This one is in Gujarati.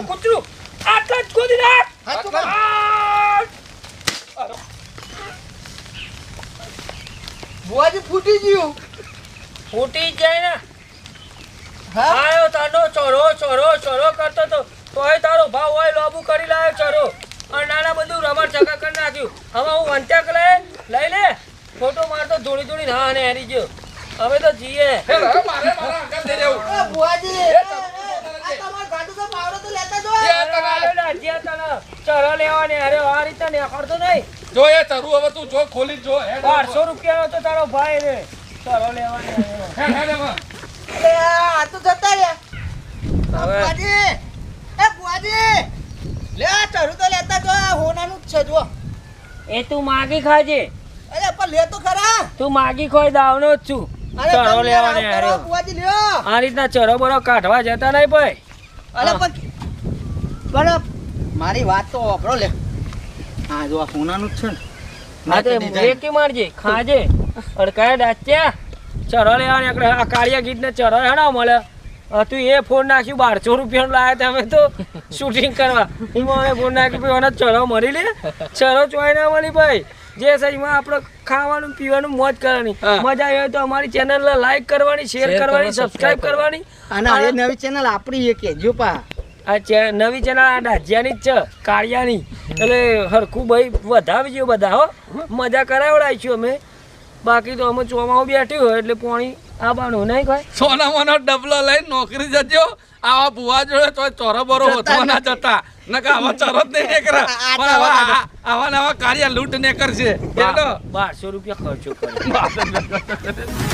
કૂતરું આટલા જ ખોદી નાખ. બુઆજી ફૂટી ગયું. ફૂટી જ જાય ને. હા આયો તાનો ચોરો ચોરો ચોરો કરતો તો તોય તારો ભાવ હોય લોબુ કરી લાયો ચોરો. અને નાના બધું રમણ ચકા કરી નાખ્યું. હવે હું વંત્યાક લઈ લે ફોટો મારતો ધોળી ધોળી ના ને હેરી ગયો. હવે તો જીએ. બુઆજી તમાર ગાડું તો પાવડો તો લેતા જો. ચરો લેવાને અરે આ રીતે ને કરતો નહીં. જો એ તરુ હવે તું જો ખોલી જો 1200 રૂપિયાનો તો તારો ભાઈ રે ચરો લેવાને. અરે આ તો જતા રહ્યા. હવે બુઆજી એ બુઆજી લે આ ચરું તો લેતા જો. આ હોનાનું જ છે જો. એ તું માગી ખાજે. અરે પણ લે તો ખરા. તું માગી ખોઈ દાવનો જ છું. અરે ચરો તમે લેવાને આવું કરો, હારે. બુઆજી લ્યો. આ રીતના ચરો બરો કાઢવા જતા નહીં ભાઈ. અરે પણ મારી વાત તો વાપરો લે. હા જો આ સોનાનું જ છે ને. હા તે એકી મારજે ખાજે અડકાય ડાચ્યા ચરો લેવાની આપણે આ કાળિયા ગીત ને ચરો હેડા મળે. તું એ ફોન નાખ્યું 1200 રૂપિયાનું લાયા તમે તો શૂટિંગ કરવા. એમાં અમે ફોન નાખ્યું ભાઈ મને ચરો મળી લે. ચરો ચોય ના મળી ભાઈ. જે સાઈઝમાં આપણે ખાવાનું પીવાનું મોજ કરવાની. મજા આવી હોય તો અમારી ચેનલ લાઈક કરવાની, શેર કરવાની, સબસ્ક્રાઇબ કરવાની. અને આ નવી ચેનલ આપણી એ કેજો પા. આ નવી ચેનલ આ ડાજિયાની જ છે કાળિયાની. એટલે હરખું ભાઈ વધાવી ગયો બધા હો. મજા કરાવડાવીશું અમે. બાકી તો અમે ચોમાવું બેઠ્યું હોય એટલે પાણી આવવાનું નહીં કોઈ. સોનામાંનો ડબલો લઈને નોકરી જજો. આવા બુવા જોડે તો ચોરો બોરો હોતો ના જતા નકા આવા ચરો જ નહીં નીકળે. પણ આવા નવા કાર્ય લૂંટ ને કરશે. 1200 રૂપિયા ખર્ચો કર્યો.